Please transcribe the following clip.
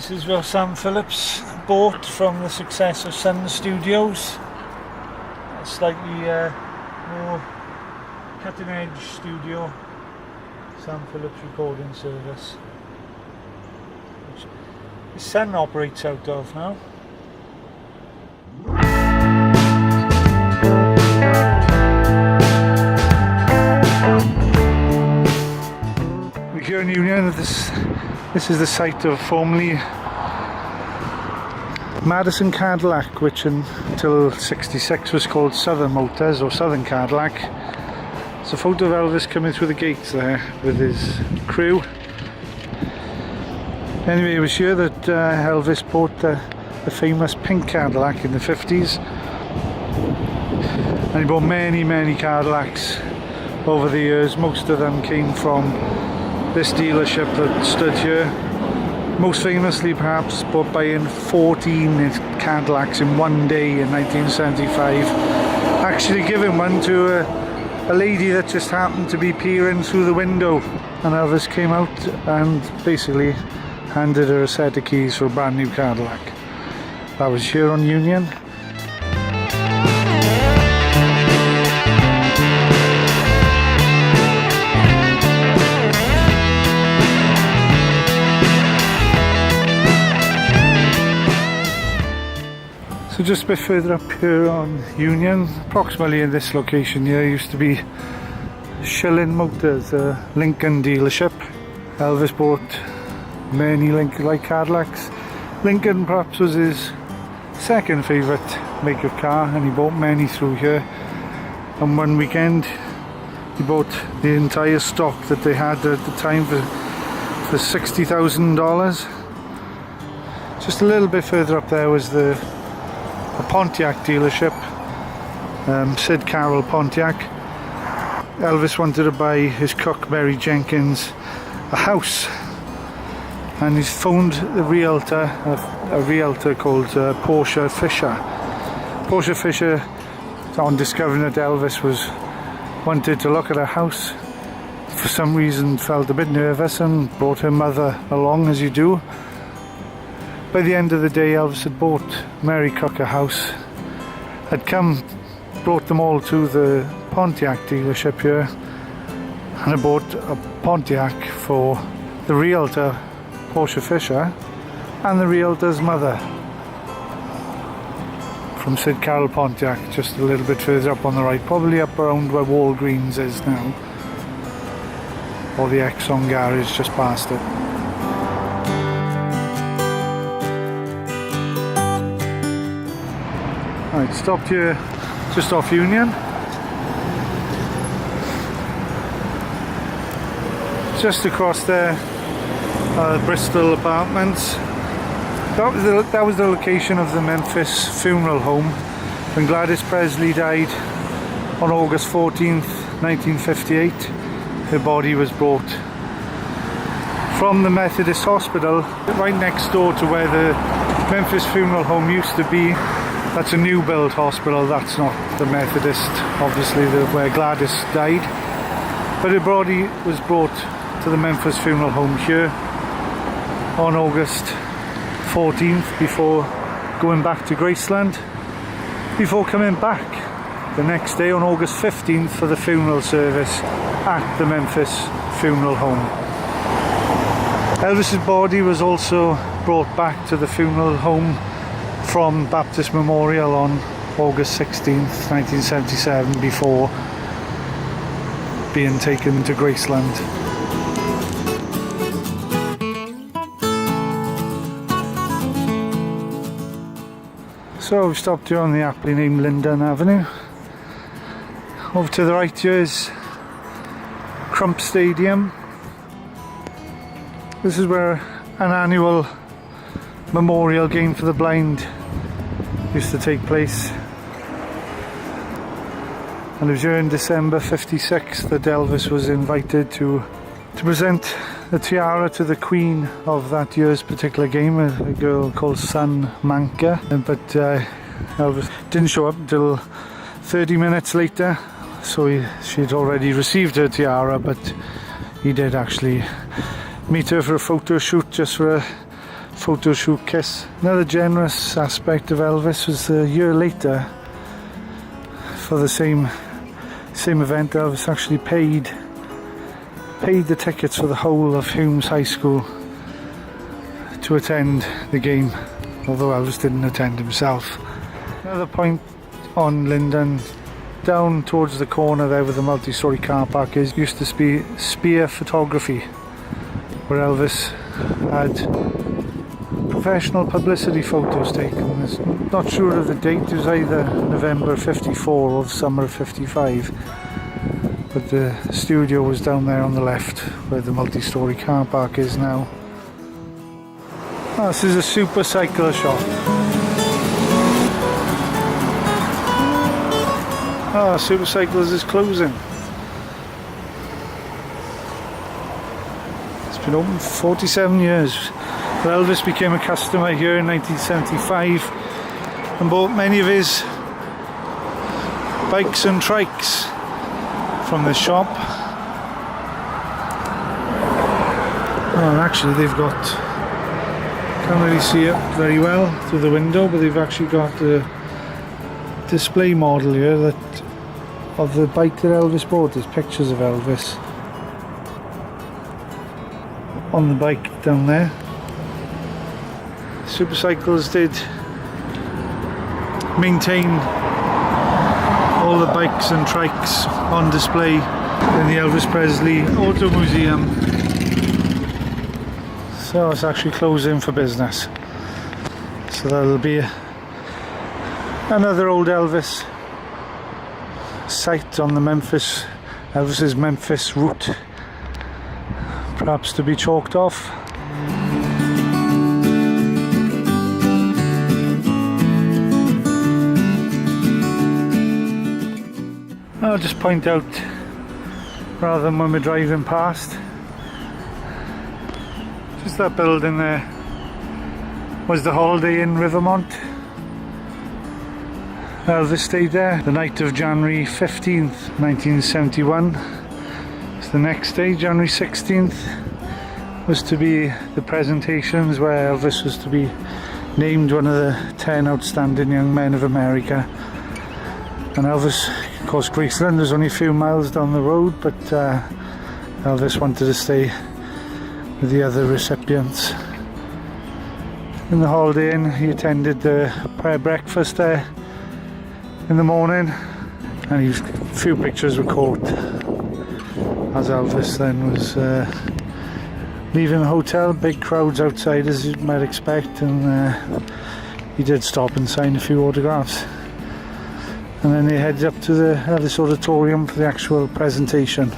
This is what Sam Phillips bought from the success of Sun Studios. A slightly more cutting edge studio, Sam Phillips recording service, which his son operates out of now. We're here in Union. This is the site of formerly Madison Cadillac, which until '66 was called Southern Motors or Southern Cadillac. It's a photo of Elvis coming through the gates there with his crew. Anyway, it was here that Elvis bought the famous pink Cadillac in the 50s, and he bought many Cadillacs over the years. Most of them came from this dealership that stood here. Most famously, perhaps, buying 14 Cadillacs in one day in 1975. Actually giving one to a lady that just happened to be peering through the window, and Elvis came out and basically handed her a set of keys for a brand new Cadillac. That was here on Union. So just a bit further up here on Union, approximately in this location here, used to be Shilling Motors, a Lincoln dealership. Elvis bought many Lincoln-like Cadillacs. Lincoln perhaps was his second favourite make of car, and he bought many through here. And one weekend he bought the entire stock that they had at the time for $60,000. Just a little bit further up there was a Pontiac dealership, Sid Carroll Pontiac. Elvis wanted to buy his cook Mary Jenkins a house, and he's phoned the realtor, a realtor called Portia Fisher. Portia Fisher, on discovering that Elvis wanted to look at a house, for some reason felt a bit nervous and brought her mother along, as you do. By the end of the day, Elvis had bought Mary Cook a house, brought them all to the Pontiac dealership here, and had bought a Pontiac for the realtor, Portia Fisher, and the realtor's mother, from Sid Carroll Pontiac, just a little bit further up on the right, probably up around where Walgreens is now, or the Exxon garage just past it. Right, stopped here just off Union. Just across there, Bristol Apartments. That was the location of the Memphis funeral home when Gladys Presley died on August 14th, 1958. Her body was brought from the Methodist Hospital right next door to where the Memphis funeral home used to be. That's a new build hospital, that's not the Methodist, obviously, where Gladys died. But her body was brought to the Memphis funeral home here on August 14th before going back to Graceland, before coming back the next day on August 15th for the funeral service at the Memphis funeral home. Elvis's body was also brought back to the funeral home from Baptist Memorial on August 16th, 1977, before being taken to Graceland. So we've stopped here on the aptly named Linden Avenue. Over to the right here is Crump Stadium. This is where an annual memorial game for the blind used to take place, and it was here in December '56 that Elvis was invited to present the tiara to the queen of that year's particular game, a girl called Sun Manka, but Elvis didn't show up until 30 minutes later, so she'd already received her tiara, but he did actually meet her for a photo shoot, just for photo shoot kiss. Another generous aspect of Elvis was a year later, for the same event, Elvis actually paid the tickets for the whole of Humes High School to attend the game, although Elvis didn't attend himself. Another point on Linden, down towards the corner there where the multi-storey car park is, used to be Speer Photography, where Elvis had professional publicity photos taken. I'm not sure of the date, it was either November 54 or summer 55, but the studio was down there on the left where the multi-storey car park is now. Oh, this is a super cycle shop. Oh, Super Cycles is closing. It's been open for 47 years. Elvis became a customer here in 1975 and bought many of his bikes and trikes from the shop. Oh, and actually they've got, can't really see it very well through the window, but they've actually got a display model here that of the bike that Elvis bought. There's pictures of Elvis on the bike down there. Super Cycles did maintain all the bikes and trikes on display in the Elvis Presley Auto Museum, so it's actually closing for business. So that'll be another old Elvis site on the Elvis's Memphis route, perhaps to be chalked off. I'll just point out, rather than when we're driving past, just that building there was the Holiday Inn Rivermont. Elvis stayed there the night of January 15th, 1971. So the next day, January 16th, was to be the presentations where Elvis was to be named one of the 10 outstanding young men of America. And Elvis, of course, Graceland was only a few miles down the road, but Elvis wanted to stay with the other recipients. In the Holiday Inn, he attended the prayer breakfast there in the morning, and a few pictures were caught as Elvis then was leaving the hotel. Big crowds outside, as you might expect, and he did stop and sign a few autographs, and then they headed up to the Elvis Auditorium for the actual presentation.